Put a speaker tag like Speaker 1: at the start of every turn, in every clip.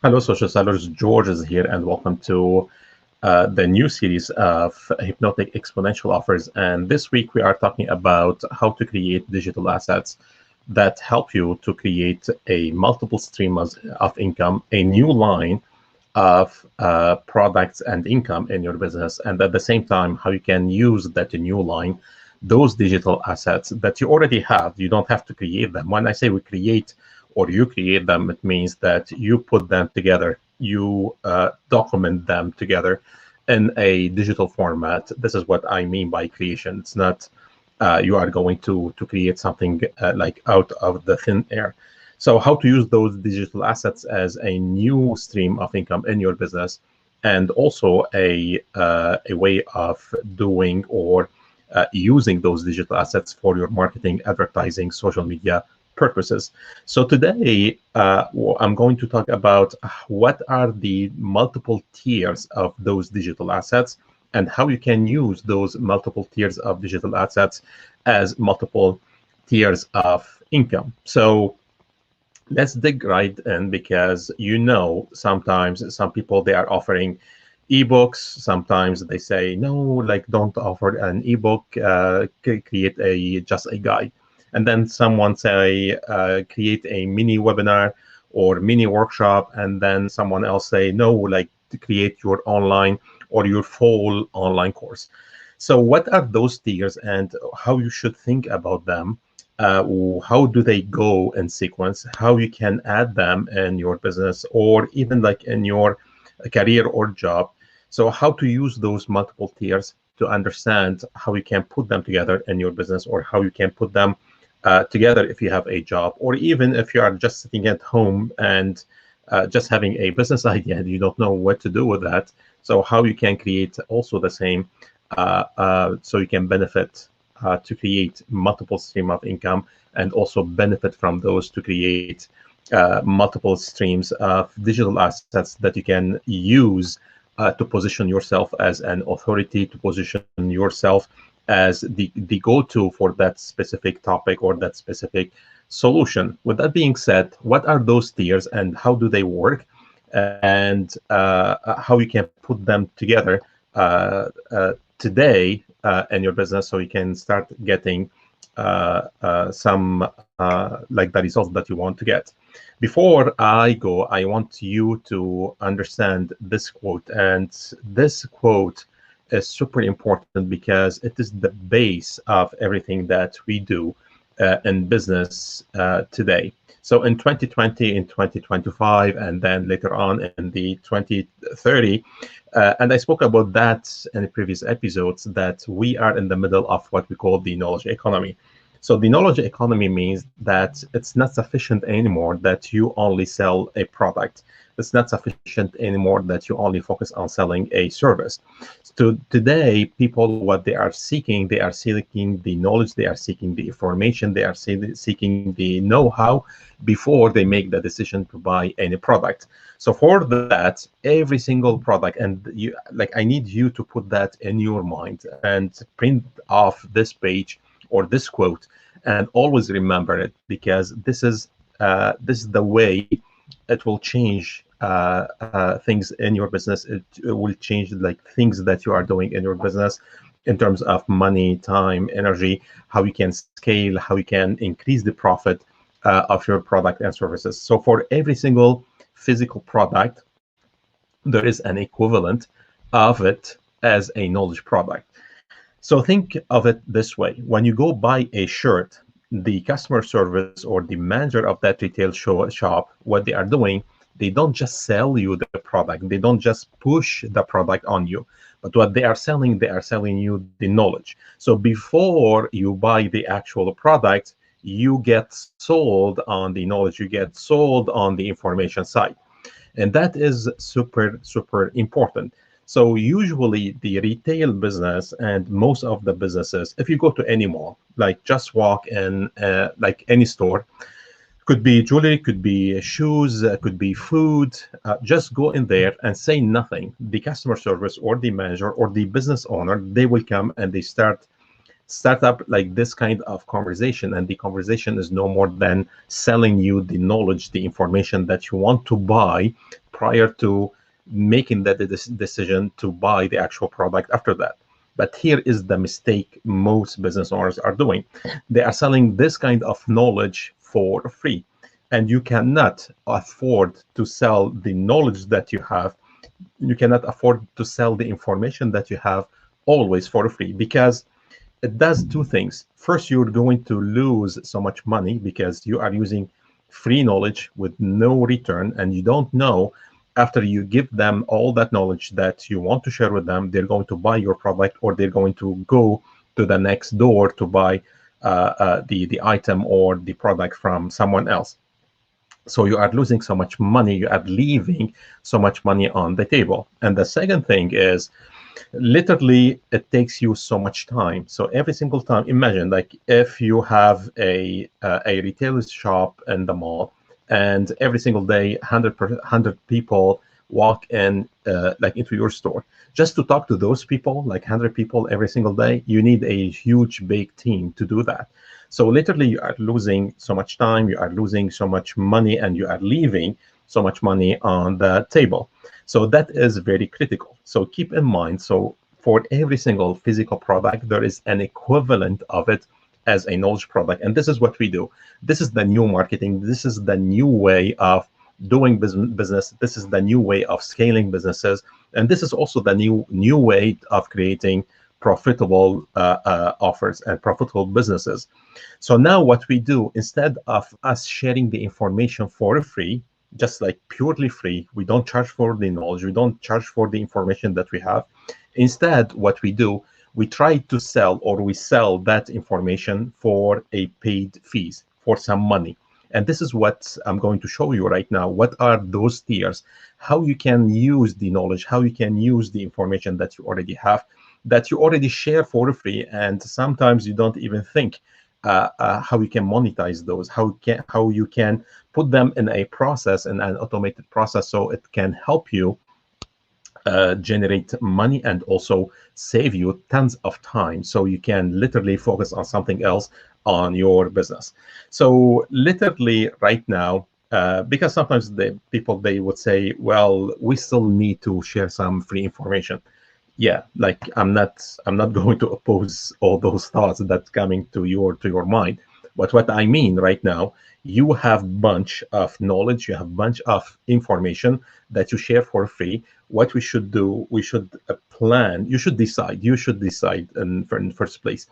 Speaker 1: Hello, social sellers. George is here, and welcome to the new series of Hypnotic Exponential Offers. And this week, we are talking about how to create digital assets that help you to create a multiple streams of income, a new line of products and income in your business, and at the same time, how you can use that new line, those digital assets that you already have. You don't have to create them. When I say we create or you create them, it means that you put them together, you document them together in a digital format. This is what I mean by creation. It's not you are going to create something like out of the thin air. So how to use those digital assets as a new stream of income in your business, and also a way of doing or using those digital assets for your marketing, advertising, social media purposes. So today, I'm going to talk about what are the multiple tiers of those digital assets and how you can use those multiple tiers of digital assets as multiple tiers of income. So let's dig right in, because sometimes some people, they are offering ebooks. Sometimes they say no, like, don't offer an ebook, create a just a guide. And then someone say create a mini webinar or mini workshop, and then someone else say no, like, to create your online or your full online course. So what are those tiers and how you should think about them? How do they go in sequence? How you can add them in your business or even like in your career or job? So how to use those multiple tiers to understand how you can put them together in your business, or how you can put them together if you have a job, or even if you are just sitting at home and just having a business idea and you don't know what to do with that. So how you can create also the same, so you can benefit to create multiple stream of income, and also benefit from those to create multiple streams of digital assets that you can use to position yourself as an authority, to position yourself as the go-to for that specific topic or that specific solution. With that being said, what are those tiers and how do they work, and how you can put them together today in your business, so you can start getting some like the results that you want to get. Before I go, I want you to understand this quote, and this quote is super important because it is the base of everything that we do in business today. So in 2020, in 2025, and then later on in the 2030, and I spoke about that in the previous episodes, that we are in the middle of what we call the knowledge economy. So the knowledge economy means that it's not sufficient anymore that you only sell a product. It's not sufficient anymore that you only focus on selling a service. So today, people, what they are seeking the knowledge, they are seeking the information, they are seeking the know-how before they make the decision to buy any product. So for that, every single product, and you, like, I need you to put that in your mind and print off this page or this quote, and always remember it, because this is the way it will change things in your business. It will change like things that you are doing in your business in terms of money, time, energy, how you can scale, how you can increase the profit of your product and services. So for every single physical product, there is an equivalent of it as a knowledge product. So think of it this way. When you go buy a shirt, the customer service or the manager of that retail shop, what they are doing, they don't just sell you the product. They don't just push the product on you. But what they are selling you the knowledge. So before you buy the actual product, you get sold on the knowledge, you get sold on the information side. And that is super, super important. So usually the retail business and most of the businesses, if you go to any mall, like just walk in, like any store, could be jewelry, could be shoes, could be food, just go in there and say nothing. The customer service or the manager or the business owner, they will come and they start up like this kind of conversation, and the conversation is no more than selling you the knowledge, the information that you want to buy, prior to making that decision to buy the actual product after that. But here is the mistake most business owners are doing. They are selling this kind of knowledge for free, and you cannot afford to sell the knowledge that you have. You cannot afford to sell the information that you have always for free, because it does two things. First, you're going to lose so much money because you are using free knowledge with no return, and you don't know after you give them all that knowledge that you want to share with them, they're going to buy your product, or they're going to go to the next door to buy the item or the product from someone else. So you are losing so much money, you are leaving so much money on the table. And the second thing is, literally, it takes you so much time. So every single time, imagine like if you have a retail shop in the mall, and every single day 100 people walk in like into your store. Just to talk to those people, like 100 people every single day, you need a huge big team to do that. So literally, you are losing so much time, you are losing so much money, and you are leaving so much money on the table. So that is very critical. So keep in mind, so for every single physical product, there is an equivalent of it as a knowledge product. And this is what we do. This is the new marketing. This is the new way of doing business. This is the new way of scaling businesses. And this is also the new way of creating profitable offers and profitable businesses. So now what we do, instead of us sharing the information for free, just like purely free, we don't charge for the knowledge, we don't charge for the information that we have. Instead, what we do, we try to sell, or we sell that information for a paid fees, for some money. And this is what I'm going to show you right now. What are those tiers? How you can use the knowledge, how you can use the information that you already have, that you already share for free, and sometimes you don't even think how you can monetize those, how you can put them in a process, in an automated process, so it can help you generate money and also save you tons of time, so you can literally focus on something else on your business. So literally right now, because sometimes the people, they would say, well, we still need to share some free information. Yeah, like I'm not going to oppose all those thoughts that's coming to your mind. But what I mean right now, you have bunch of knowledge, you have bunch of information that you share for free. What we should do, we should plan. You should decide in the first place.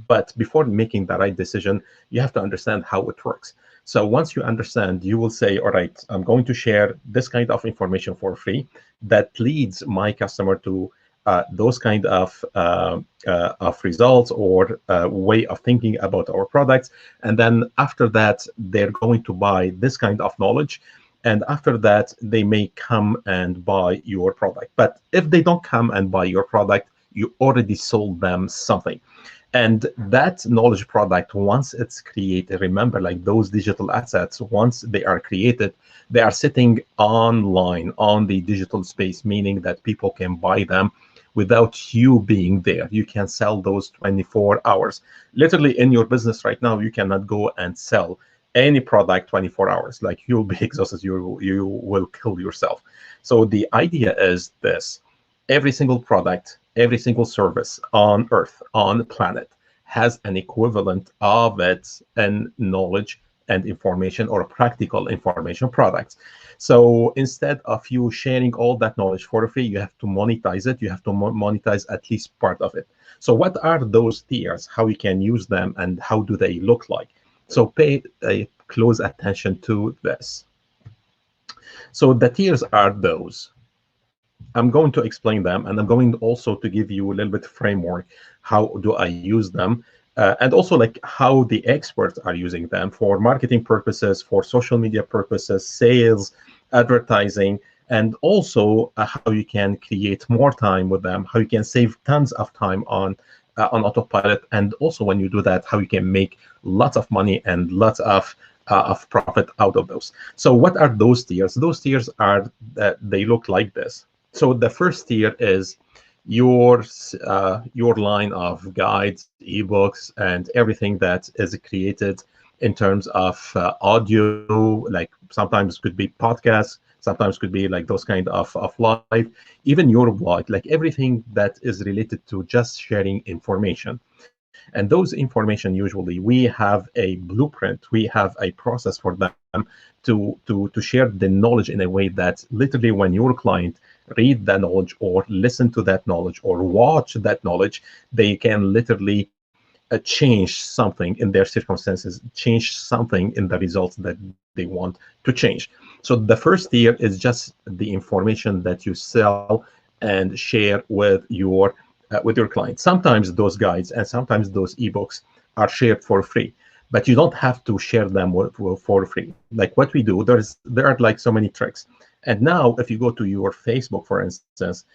Speaker 1: But before making the right decision, you have to understand how it works. So once you understand, you will say, all right, I'm going to share this kind of information for free that leads my customer to those kind of results, or way of thinking about our products. And then after that, they're going to buy this kind of knowledge. And after that, they may come and buy your product. But if they don't come and buy your product, you already sold them something. And that knowledge product, once it's created, remember, like those digital assets, once they are created, they are sitting online on the digital space, meaning that people can buy them without you being there. You can sell those 24 hours. Literally in your business right now, you cannot go and sell any product 24 hours. Like you'll be exhausted, you will kill yourself. So the idea is this: every single product, every single service on earth, on the planet, has an equivalent of it in knowledge and information, or practical information products. So instead of you sharing all that knowledge for free, you have to monetize it. You have to monetize at least part of it. So what are those tiers? How you can use them, and how do they look like? So pay a close attention to this. So the tiers are those. I'm going to explain them, and I'm going also to give you a little bit framework. How do I use them? And also like how the experts are using them for marketing purposes, for social media purposes, sales, advertising, and also how you can create more time with them, how you can save tons of time on autopilot, and also when you do that, how you can make lots of money and lots of profit out of those. So what are those tiers? Those tiers are they look like this. So the first tier is your line of guides, ebooks, and everything that is created in terms of audio. Like sometimes it could be podcasts, sometimes could be like those kind of live, even your blog, like everything that is related to just sharing information. And those information, usually we have a blueprint, we have a process for them to share the knowledge in a way that literally when your client read that knowledge or listen to that knowledge or watch that knowledge, they can literally change something in their circumstances, change something in the results that they want to change. So the first tier is just the information that you sell and share with your clients. Sometimes those guides and sometimes those ebooks are shared for free, but you don't have to share them for free. Like what we do, there are like so many tricks. And now, if you go to your Facebook, for instance,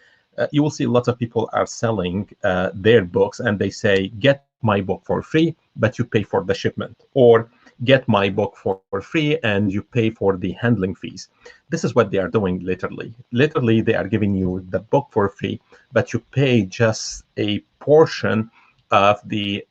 Speaker 1: you will see lots of people are selling their books, and they say, "Get my book for free, but you pay for the shipment," or "Get my book for free and you pay for the handling fees." This is what they are doing literally. Literally, they are giving you the book for free, but you pay just a portion of the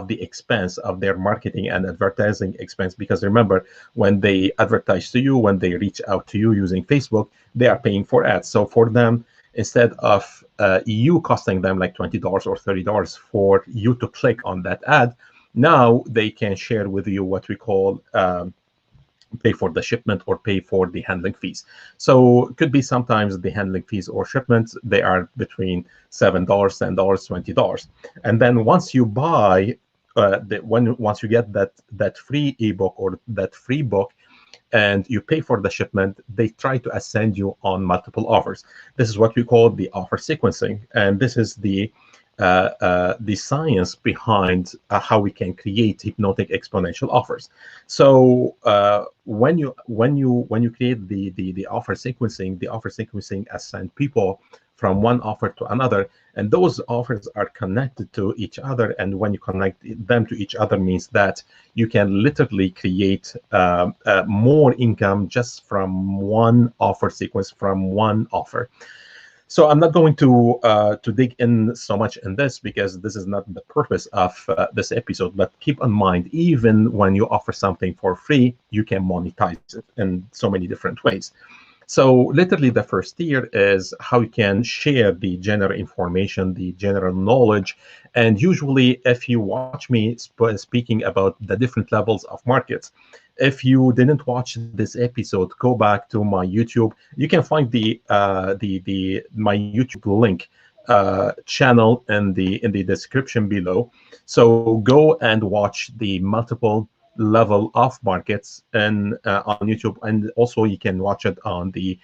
Speaker 1: expense of their marketing and advertising expense. Because remember, when they advertise to you, when they reach out to you using Facebook, they are paying for ads. So for them, instead of you costing them like $20 or $30 for you to click on that ad, now they can share with you what we call pay for the shipment or pay for the handling fees. So it could be sometimes the handling fees or shipments, they are between $7, $10, $20. And then once you buy, once you get that free ebook or that free book, and you pay for the shipment, they try to ascend you on multiple offers. This is what we call the offer sequencing, and this is the science behind how we can create hypnotic exponential offers. So when you create the offer sequencing ascend people from one offer to another, and those offers are connected to each other. And when you connect them to each other, means that you can literally create more income just from one offer sequence, from one offer. So I'm not going to dig in so much in this, because this is not the purpose of this episode. But keep in mind, even when you offer something for free, you can monetize it in so many different ways. So literally, the first tier is how you can share the general information, the general knowledge. And usually, if you watch me speaking about the different levels of markets, if you didn't watch this episode, go back to my YouTube. You can find my YouTube link channel in the description below. So go and watch the multiple level of markets and on YouTube, and also you can watch it on the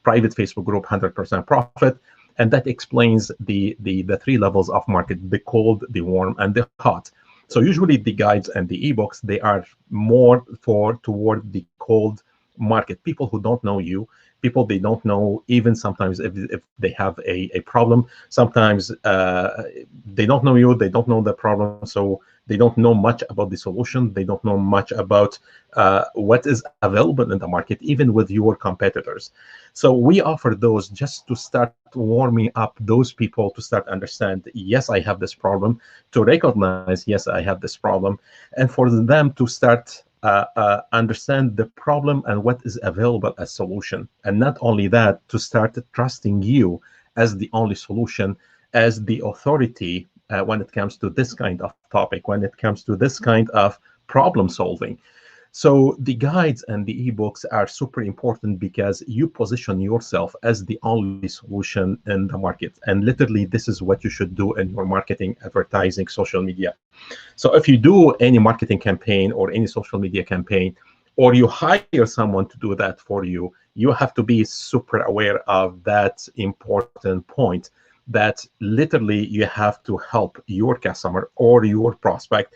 Speaker 1: private Facebook group 100% Profit, and that explains the three levels of market: the cold, the warm, and the hot. So usually the guides and the ebooks, they are more toward the cold market. People who don't know you, people they don't know, even sometimes if they have a problem, sometimes they don't know you, they don't know the problem, so they don't know much about the solution, they don't know much about what is available in the market, even with your competitors. So we offer those just to start warming up those people to start understand, yes, I have this problem, to recognize, yes, I have this problem, and for them to start understand the problem and what is available as solution. And not only that, to start trusting you as the only solution, as the authority when it comes to this kind of topic, when it comes to this kind of problem solving. So the guides and the ebooks are super important because you position yourself as the only solution in the market. And literally, this is what you should do in your marketing, advertising, social media. So if you do any marketing campaign or any social media campaign, or you hire someone to do that for you, you have to be super aware of that important point, that literally you have to help your customer or your prospect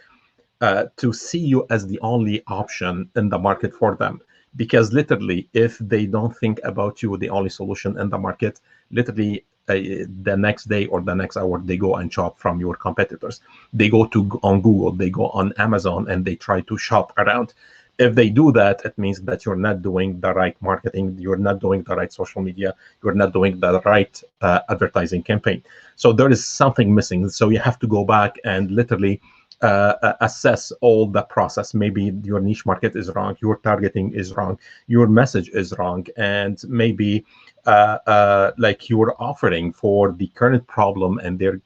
Speaker 1: to see you as the only option in the market for them. Because literally, if they don't think about you, the only solution in the market, literally the next day or the next hour, they go and shop from your competitors. They go on Google, they go on Amazon, and they try to shop around. If they do that, it means that you're not doing the right marketing, you're not doing the right social media, you're not doing the right advertising campaign. So there is something missing. So you have to go back and literally assess all the process. Maybe your niche market is wrong, your targeting is wrong, your message is wrong, and maybe like your offering for the current problem and their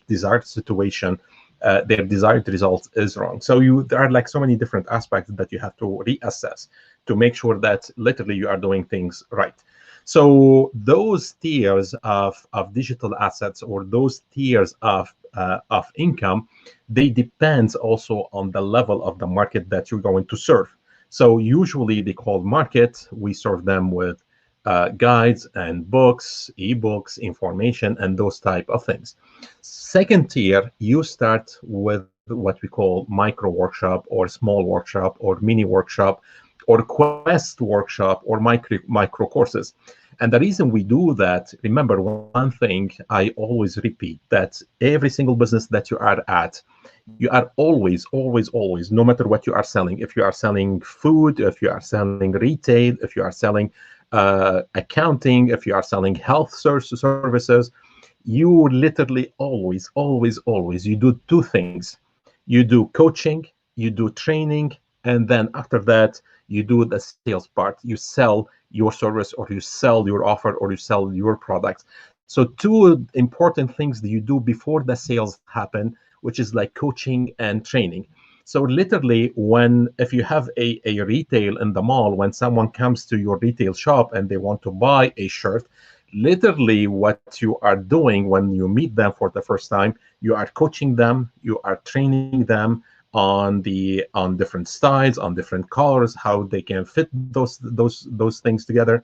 Speaker 1: desired situation, their desired results is wrong. So there are like so many different aspects that you have to reassess to make sure that literally you are doing things right. So those tiers of digital assets, or those tiers of income, they depend also on the level of the market that you're going to serve. So usually they call market, we serve them with guides and books, ebooks, information, and those type of things. Second tier, you start with what we call micro workshop or small workshop or mini workshop or quest workshop or micro courses. And the reason we do that, remember one thing I always repeat, that every single business that you are at, you are always, no matter what you are selling, if you are selling food, if you are selling retail, if you are selling accounting, if you are selling health services, you literally always, you do two things. You do coaching, you do training, and then after that, you do the sales part. You sell your service, or you sell your offer, or you sell your products. So two important things that you do before the sales happen, which is like coaching and training. So literally, if you have a retail in the mall, when someone comes to your retail shop and they want to buy a shirt, literally what you are doing when you meet them for the first time, you are coaching them, you are training them on different styles, on different colors, how they can fit those things together.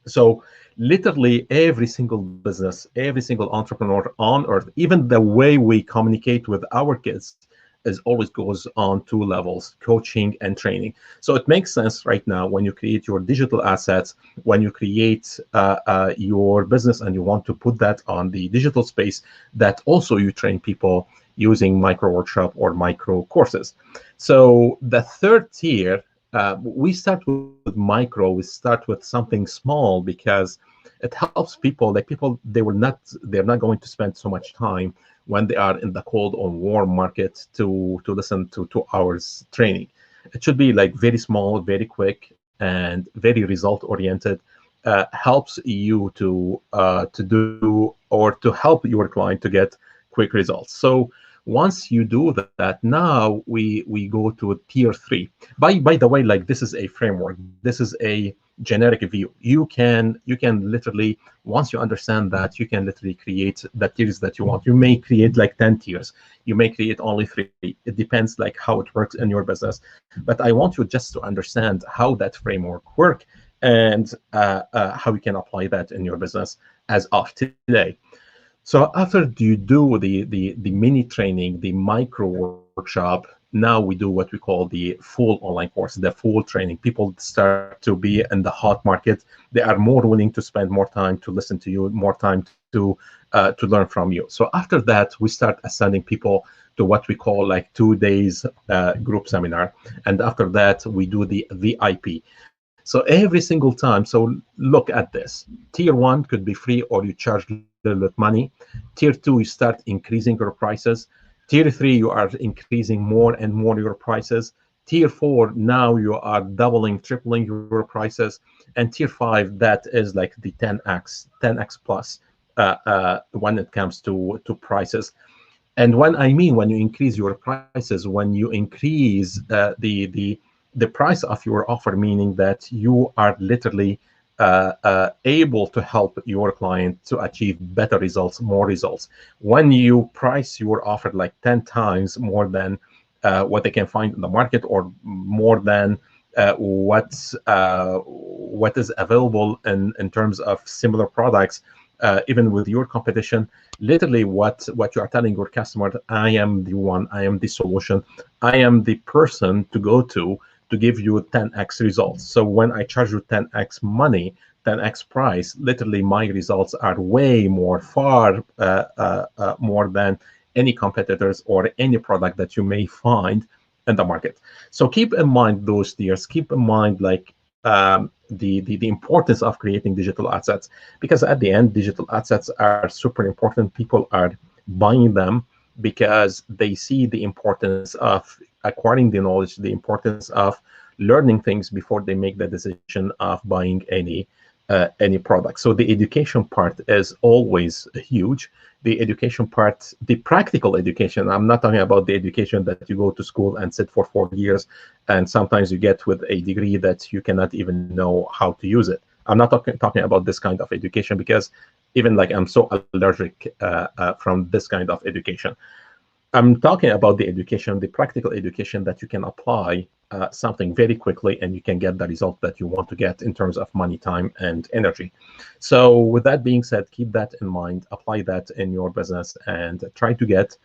Speaker 1: So literally every single business, every single entrepreneur on earth, even the way we communicate with our kids, is always goes on two levels: coaching and training. So it makes sense right now, when you create your digital assets, when you create your business and you want to put that on the digital space, that also you train people using micro workshop or micro courses. So the third tier, we start with micro, we start with something small, because it helps people. Like people, they're not going to spend so much time when they are in the cold or warm market to listen to 2 hours training. It should be like very small, very quick, and very result oriented. Helps you to do, or to help your client to get quick results. So once you do that, now we go to tier 3. By the way, like, this is a framework, this is a generic view. You can literally, once you understand that, you can literally create the tiers that you want. You may create like 10 tiers, you may create only 3. It depends like how it works in your business. But I want you just to understand how that framework work, and how you can apply that in your business as of today. So after you do the mini training, the micro workshop, now we do what we call the full online course, the full training. People start to be in the hot market. They are more willing to spend more time to listen to you, more time to learn from you. So after that, we start ascending people to what we call like 2 days group seminar. And after that, we do the VIP. So every single time, so look at this. Tier 1 could be free, or you charge a little bit money. Tier 2, you start increasing your prices. Tier 3, you are increasing more and more your prices. Tier 4, now you are doubling, tripling your prices. And Tier 5, that is like the 10x plus when it comes to prices. And when I mean, when you increase your prices, when you increase the price of your offer, meaning that you are literally able to help your client to achieve better results, more results. When you price your offer like 10 times more than what they can find in the market, or more than what is available in terms of similar products, even with your competition, literally what you are telling your customer: I am the one, I am the solution, I am the person to go to give you 10x results. So when I charge you 10x money, 10x price, literally my results are way more, far more than any competitors or any product that you may find in the market. So keep in mind those tiers. Keep in mind like the importance of creating digital assets, because at the end, digital assets are super important. People are buying them because they see the importance of acquiring the knowledge, the importance of learning things before they make the decision of buying any product. So the education part is always huge. The education part, the practical education, I'm not talking about the education that you go to school and sit for 4 years, and sometimes you get with a degree that you cannot even know how to use it. I'm not talking about this kind of education, because even like I'm so allergic from this kind of education. I'm talking about the education, the practical education that you can apply something very quickly, and you can get the result that you want to get in terms of money, time, and energy. So with that being said, keep that in mind, apply that in your business, and try to get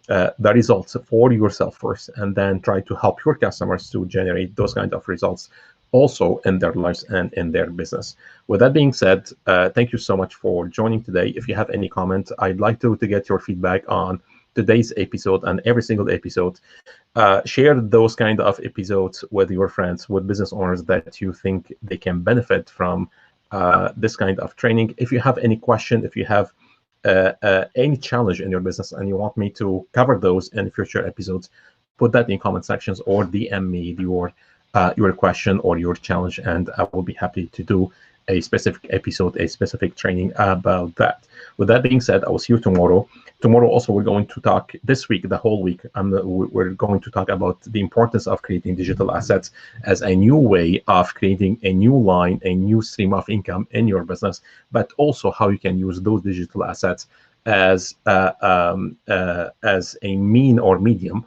Speaker 1: the results for yourself first, and then try to help your customers to generate those kind of results also in their lives and in their business. With that being said, thank you so much for joining today. If you have any comment, I'd like to get your feedback on today's episode and every single episode. Share those kind of episodes with your friends, with business owners that you think they can benefit from this kind of training. If you have any question, if you have any challenge in your business and you want me to cover those in future episodes, put that in comment sections or DM me your question or your challenge, and I will be happy to do a specific episode, a specific training about that. With that being said, I will see you tomorrow. Tomorrow also we're going to talk, this week, the whole week, we're going to talk about the importance of creating digital assets as a new way of creating a new line, a new stream of income in your business, but also how you can use those digital assets as a mean or medium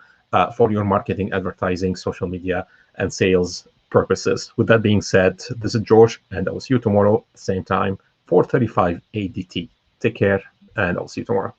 Speaker 1: for your marketing, advertising, social media, and sales purposes. With that being said, this is George, and I will see you tomorrow, same time, 4:35 ADT. Take care, and I'll see you tomorrow.